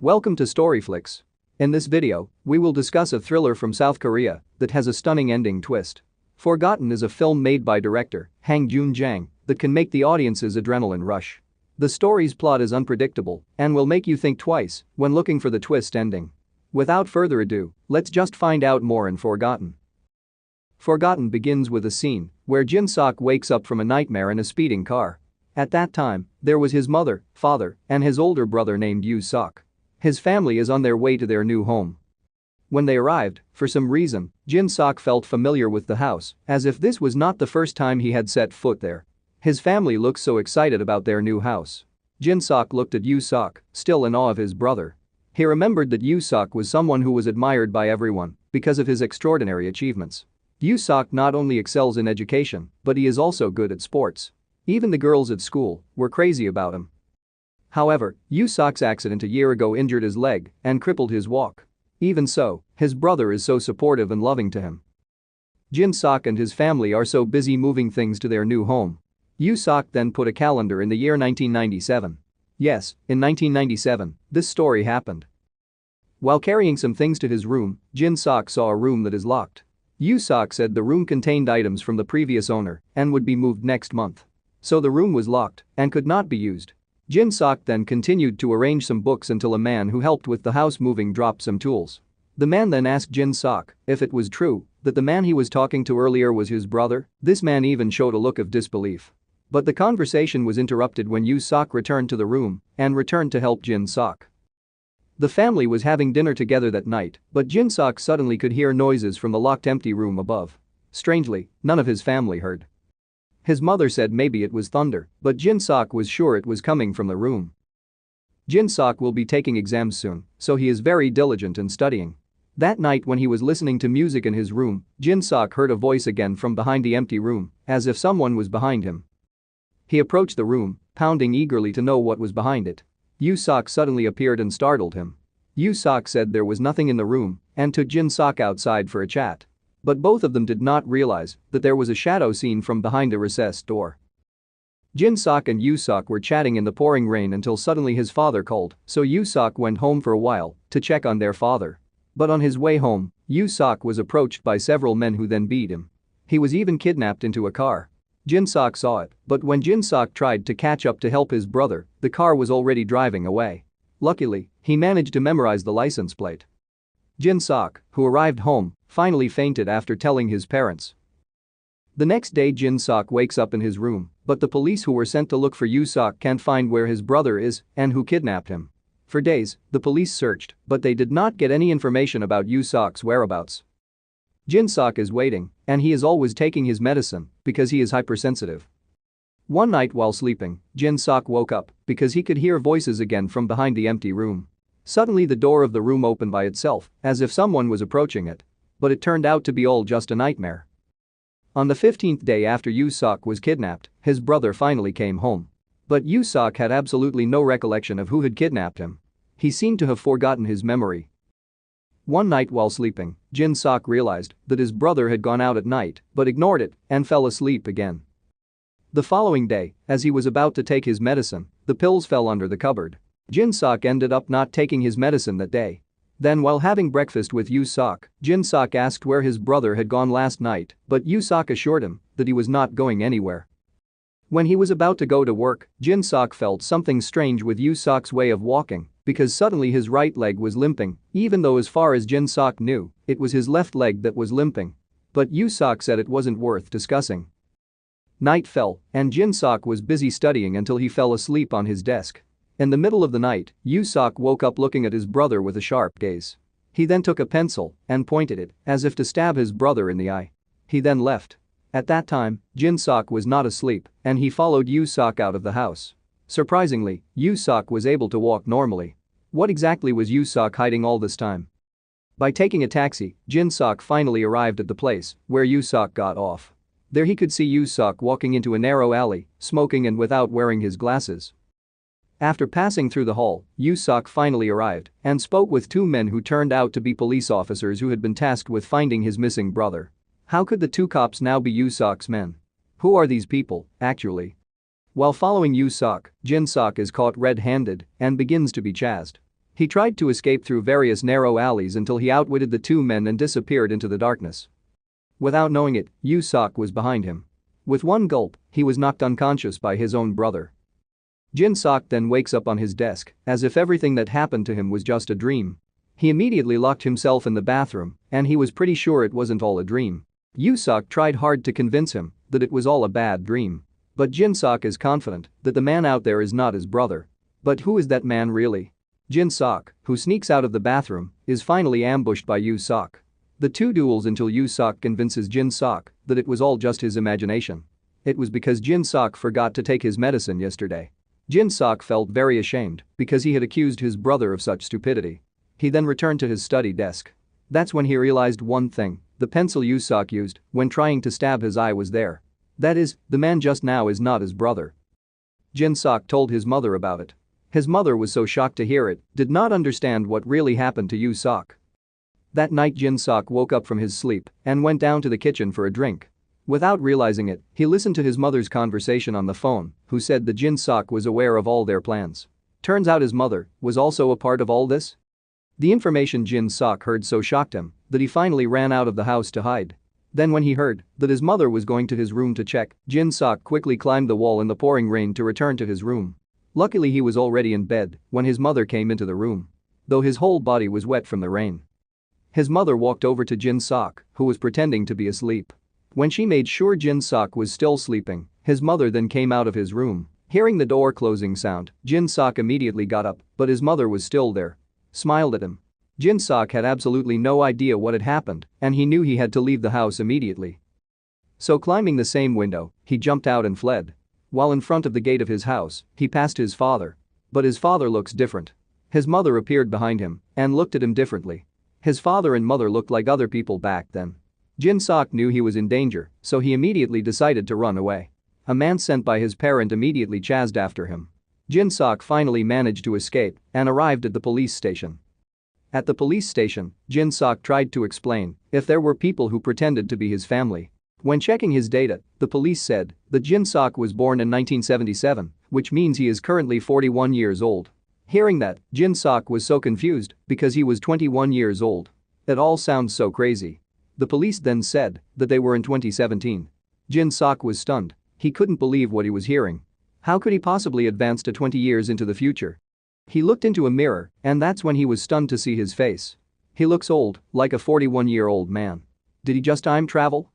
Welcome to Storyflix. In this video, we will discuss a thriller from South Korea that has a stunning ending twist. Forgotten is a film made by director Hang Joon-jang that can make the audience's adrenaline rush. The story's plot is unpredictable and will make you think twice when looking for the twist ending. Without further ado, let's just find out more in Forgotten. Forgotten begins with a scene where Jin-seok wakes up from a nightmare in a speeding car. At that time, there was his mother, father, and his older brother named Jin-seok. His family is on their way to their new home. When they arrived, for some reason, Jin-seok felt familiar with the house, as if this was not the first time he had set foot there. His family looked so excited about their new house. Jin-seok looked at Jin-seok, still in awe of his brother. He remembered that Jin-seok was someone who was admired by everyone because of his extraordinary achievements. Jin-seok not only excels in education, but he is also good at sports. Even the girls at school were crazy about him. However, Jin-seok's accident a year ago injured his leg and crippled his walk. Even so, his brother is so supportive and loving to him. Jin-seok and his family are so busy moving things to their new home. Jin-seok then put a calendar in the year 1997. Yes, in 1997, this story happened. While carrying some things to his room, Jin-seok saw a room that is locked. Jin-seok said the room contained items from the previous owner and would be moved next month. So the room was locked and could not be used. Jin-seok then continued to arrange some books until a man who helped with the house moving dropped some tools. The man then asked Jin-seok if it was true that the man he was talking to earlier was his brother. This man even showed a look of disbelief. But the conversation was interrupted when Jin-seok returned to the room and returned to help Jin-seok. The family was having dinner together that night, but Jin-seok suddenly could hear noises from the locked empty room above. Strangely, none of his family heard. His mother said maybe it was thunder, but Jin-seok was sure it was coming from the room. Jin-seok will be taking exams soon, so he is very diligent in studying. That night when he was listening to music in his room, Jin-seok heard a voice again from behind the empty room, as if someone was behind him. He approached the room, pounding eagerly to know what was behind it. Jin-seok suddenly appeared and startled him. Jin-seok said there was nothing in the room and took Jin-seok outside for a chat. But both of them did not realize that there was a shadow seen from behind a recessed door. Jin-seok and Jin-seok were chatting in the pouring rain until suddenly his father called, so Jin-seok went home for a while to check on their father. But on his way home, Jin-seok was approached by several men who then beat him. He was even kidnapped into a car. Jin-seok saw it, but when Jin-seok tried to catch up to help his brother, the car was already driving away. Luckily, he managed to memorize the license plate. Jin-seok, who arrived home, finally fainted after telling his parents. The next day Jin-seok wakes up in his room, but the police who were sent to look for Jin-seok can't find where his brother is and who kidnapped him. For days, the police searched, but they did not get any information about Jin-seok's whereabouts. Jin-seok is waiting, and he is always taking his medicine because he is hypersensitive. One night while sleeping, Jin-seok woke up because he could hear voices again from behind the empty room. Suddenly the door of the room opened by itself, as if someone was approaching it. But it turned out to be all just a nightmare. On the 15th day after Jin-seok was kidnapped, his brother finally came home. But Jin-seok had absolutely no recollection of who had kidnapped him. He seemed to have forgotten his memory. One night while sleeping, Jin-seok realized that his brother had gone out at night but ignored it and fell asleep again. The following day, as he was about to take his medicine, the pills fell under the cupboard. Jin-seok ended up not taking his medicine that day. Then while having breakfast with Jin-seok, Jin-seok asked where his brother had gone last night, but Jin-seok assured him that he was not going anywhere. When he was about to go to work, Jin-seok felt something strange with Jin-seok's way of walking because suddenly his right leg was limping, even though as far as Jin-seok knew, it was his left leg that was limping. But Jin-seok said it wasn't worth discussing. Night fell, and Jin-seok was busy studying until he fell asleep on his desk. In the middle of the night, Jin-seok woke up looking at his brother with a sharp gaze. He then took a pencil and pointed it as if to stab his brother in the eye. He then left. At that time, Jin-seok was not asleep and he followed Jin-seok out of the house. Surprisingly, Jin-seok was able to walk normally. What exactly was Jin-seok hiding all this time? By taking a taxi, Jin-seok finally arrived at the place where Jin-seok got off. There he could see Jin-seok walking into a narrow alley, smoking and without wearing his glasses. After passing through the hall, Jin-seok finally arrived and spoke with two men who turned out to be police officers who had been tasked with finding his missing brother. How could the two cops now be Jin-seok's men? Who are these people, actually? While following Jin-seok is caught red-handed and begins to be chased. He tried to escape through various narrow alleys until he outwitted the two men and disappeared into the darkness. Without knowing it, Jin-seok was behind him. With one gulp, he was knocked unconscious by his own brother. Jin-seok then wakes up on his desk, as if everything that happened to him was just a dream. He immediately locked himself in the bathroom, and he was pretty sure it wasn't all a dream. Jin-seok tried hard to convince him that it was all a bad dream. But Jin-seok is confident that the man out there is not his brother. But who is that man really? Jin-seok, who sneaks out of the bathroom, is finally ambushed by Jin-seok. The two duels until Jin-seok convinces Jin-seok that it was all just his imagination. It was because Jin-seok forgot to take his medicine yesterday. Jin-seok felt very ashamed because he had accused his brother of such stupidity. He then returned to his study desk. That's when he realized one thing: the pencil Jin-seok used when trying to stab his eye was there. That is, the man just now is not his brother. Jin-seok told his mother about it. His mother was so shocked to hear it, did not understand what really happened to Jin-seok. That night Jin-seok woke up from his sleep and went down to the kitchen for a drink. Without realizing it, he listened to his mother's conversation on the phone, who said that Jin-seok was aware of all their plans. Turns out his mother was also a part of all this. The information Jin-seok heard so shocked him that he finally ran out of the house to hide. Then when he heard that his mother was going to his room to check, Jin-seok quickly climbed the wall in the pouring rain to return to his room. Luckily he was already in bed when his mother came into the room. Though his whole body was wet from the rain. His mother walked over to Jin-seok, who was pretending to be asleep. When she made sure Jin-seok was still sleeping, his mother then came out of his room. Hearing the door closing sound, Jin-seok immediately got up, but his mother was still there. Smiled at him. Jin-seok had absolutely no idea what had happened, and he knew he had to leave the house immediately. So climbing the same window, he jumped out and fled. While in front of the gate of his house, he passed his father. But his father looks different. His mother appeared behind him and looked at him differently. His father and mother looked like other people back then. Jin-seok knew he was in danger, so he immediately decided to run away. A man sent by his parent immediately chased after him. Jin-seok finally managed to escape and arrived at the police station. At the police station, Jin-seok tried to explain if there were people who pretended to be his family. When checking his data, the police said that Jin-seok was born in 1977, which means he is currently 41 years old. Hearing that, Jin-seok was so confused because he was 21 years old. It all sounds so crazy. The police then said that they were in 2017. Jin-seok was stunned. He couldn't believe what he was hearing. How could he possibly advance to 20 years into the future? He looked into a mirror, and that's when he was stunned to see his face. He looks old, like a 41-year-old man. Did he just time travel?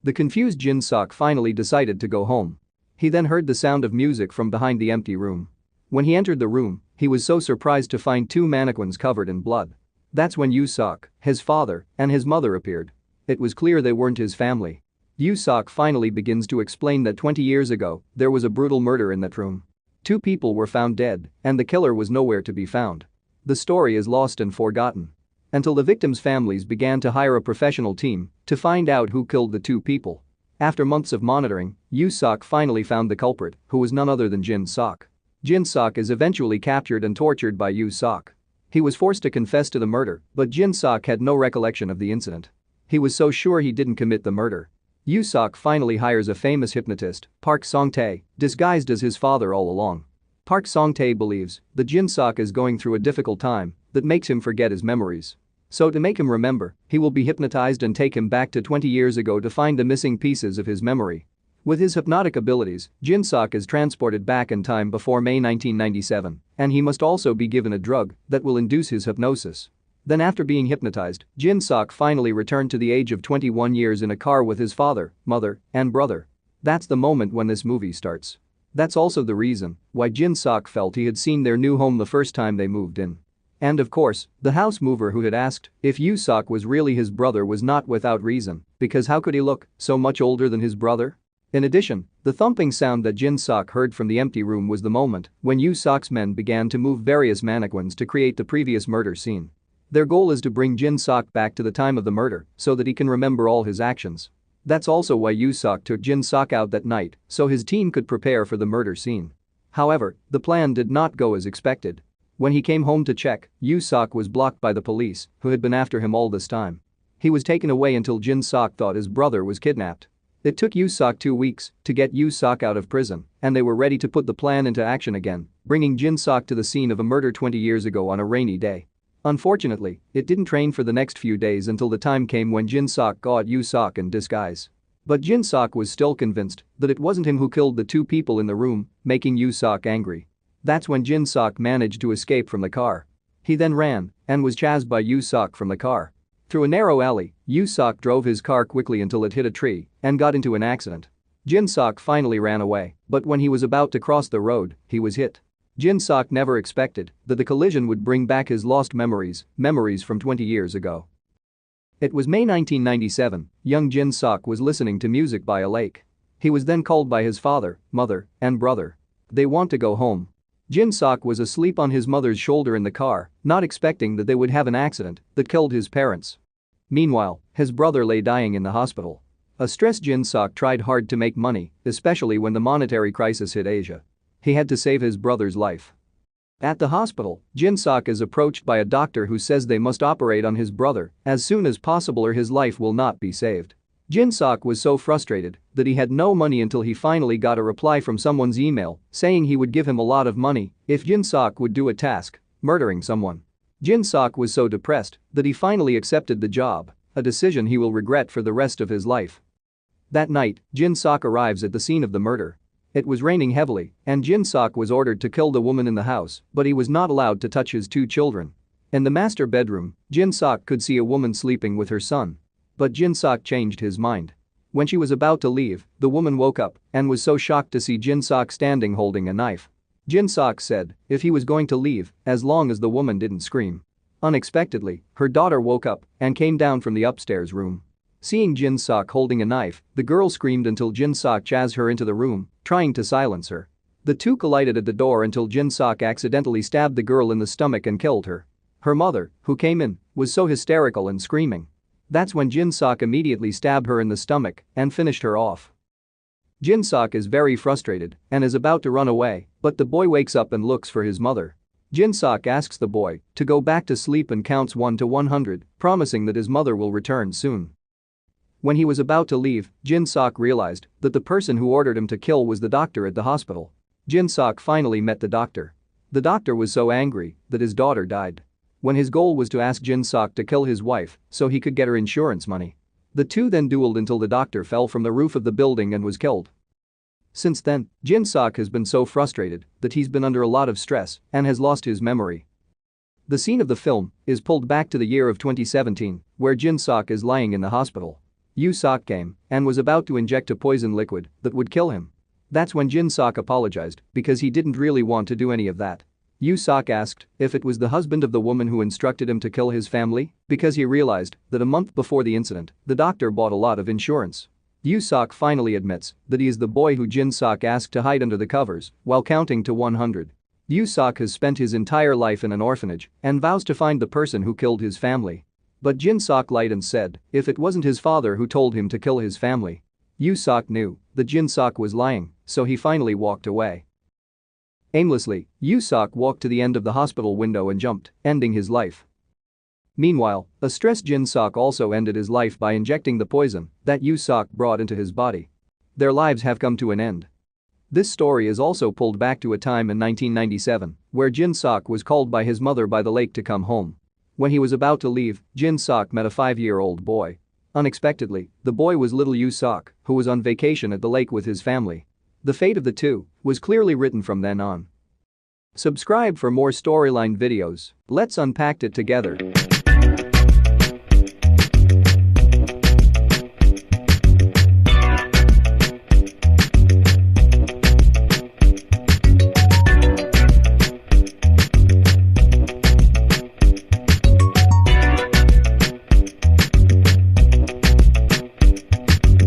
The confused Jin-seok finally decided to go home. He then heard the sound of music from behind the empty room. When he entered the room, he was so surprised to find two mannequins covered in blood. That's when Jin-seok, his father, and his mother appeared. It was clear they weren't his family. Jin-seok finally begins to explain that 20 years ago, there was a brutal murder in that room. Two people were found dead, and the killer was nowhere to be found. The story is lost and forgotten. Until the victims' families began to hire a professional team to find out who killed the two people. After months of monitoring, Jin-seok finally found the culprit, who was none other than Jin-seok. Jin-seok is eventually captured and tortured by Jin-seok. He was forced to confess to the murder, but Jin-seok had no recollection of the incident. He was so sure he didn't commit the murder. Jin-seok finally hires a famous hypnotist, Park Song-tae, disguised as his father all along. Park Song-tae believes that Jin-seok is going through a difficult time that makes him forget his memories. So to make him remember, he will be hypnotized and take him back to 20 years ago to find the missing pieces of his memory. With his hypnotic abilities, Jin-seok is transported back in time before May 1997, and he must also be given a drug that will induce his hypnosis. Then after being hypnotized, Jin-seok finally returned to the age of 21 years in a car with his father, mother, and brother. That's the moment when this movie starts. That's also the reason why Jin-seok felt he had seen their new home the first time they moved in. And of course, the house mover who had asked if Jin-seok was really his brother was not without reason, because how could he look so much older than his brother? In addition, the thumping sound that Jin-seok heard from the empty room was the moment when Jin-seok's men began to move various mannequins to create the previous murder scene. Their goal is to bring Jin-seok back to the time of the murder so that he can remember all his actions. That's also why Jin-seok took Jin-seok out that night so his team could prepare for the murder scene. However, the plan did not go as expected. When he came home to check, Jin-seok was blocked by the police, who had been after him all this time. He was taken away until Jin-seok thought his brother was kidnapped. It took Jin-seok 2 weeks to get Jin-seok out of prison, and they were ready to put the plan into action again, bringing Jin-seok to the scene of a murder 20 years ago on a rainy day. Unfortunately, it didn't rain for the next few days until the time came when Jin-seok got Jin-seok in disguise. But Jin-seok was still convinced that it wasn't him who killed the two people in the room, making Jin-seok angry. That's when Jin-seok managed to escape from the car. He then ran and was chased by Jin-seok from the car. Through a narrow alley, Jin-seok drove his car quickly until it hit a tree and got into an accident. Jin-seok finally ran away, but when he was about to cross the road, he was hit. Jin-seok never expected that the collision would bring back his lost memories from 20 years ago. It was May 1997, young Jin-seok was listening to music by a lake. He was then called by his father, mother, and brother. They want to go home. Jin-seok was asleep on his mother's shoulder in the car, not expecting that they would have an accident that killed his parents. Meanwhile, his brother lay dying in the hospital. A stressed Jin-seok tried hard to make money, especially when the monetary crisis hit Asia. He had to save his brother's life. At the hospital, Jin-seok is approached by a doctor who says they must operate on his brother as soon as possible or his life will not be saved. Jin-seok was so frustrated that he had no money until he finally got a reply from someone's email saying he would give him a lot of money if Jin-seok would do a task, murdering someone. Jin-seok was so depressed that he finally accepted the job, a decision he will regret for the rest of his life. That night, Jin-seok arrives at the scene of the murder. It was raining heavily, and Jin-seok was ordered to kill the woman in the house, but he was not allowed to touch his two children. In the master bedroom, Jin-seok could see a woman sleeping with her son. But Jin-seok changed his mind. When she was about to leave, the woman woke up and was so shocked to see Jin-seok standing holding a knife. Jin-seok said if he was going to leave, as long as the woman didn't scream. Unexpectedly, her daughter woke up and came down from the upstairs room. Seeing Jin-seok holding a knife, the girl screamed until Jin-seok chased her into the room, trying to silence her. The two collided at the door until Jin-seok accidentally stabbed the girl in the stomach and killed her. Her mother, who came in, was so hysterical and screaming. That's when Jin-seok immediately stabbed her in the stomach and finished her off. Jin-seok is very frustrated and is about to run away, but the boy wakes up and looks for his mother. Jin-seok asks the boy to go back to sleep and counts 1 to 100, promising that his mother will return soon. When he was about to leave, Jin-seok realized that the person who ordered him to kill was the doctor at the hospital. Jin-seok finally met the doctor. The doctor was so angry that his daughter died. When his goal was to ask Jin-seok to kill his wife so he could get her insurance money. The two then dueled until the doctor fell from the roof of the building and was killed. Since then, Jin-seok has been so frustrated that he's been under a lot of stress and has lost his memory. The scene of the film is pulled back to the year of 2017, where Jin-seok is lying in the hospital. Jin-seok came and was about to inject a poison liquid that would kill him. That's when Jin-seok apologized because he didn't really want to do any of that. Jin-seok asked if it was the husband of the woman who instructed him to kill his family because he realized that a month before the incident, the doctor bought a lot of insurance. Jin-seok finally admits that he is the boy who Jin-seok asked to hide under the covers while counting to 100. Jin-seok has spent his entire life in an orphanage and vows to find the person who killed his family. But Jin-seok lied and said if it wasn't his father who told him to kill his family. Jin-seok knew that Jin-seok was lying, so he finally walked away. Aimlessly, Jin-seok walked to the end of the hospital window and jumped, ending his life. Meanwhile, a stressed Jin-seok also ended his life by injecting the poison that Jin-seok brought into his body. Their lives have come to an end. This story is also pulled back to a time in 1997 where Jin-seok was called by his mother by the lake to come home. When he was about to leave, Jin-seok met a 5-year-old boy. Unexpectedly, the boy was little Jin-seok, who was on vacation at the lake with his family. The fate of the two was clearly written from then on. Subscribe for more storyline videos. Let's unpack it together.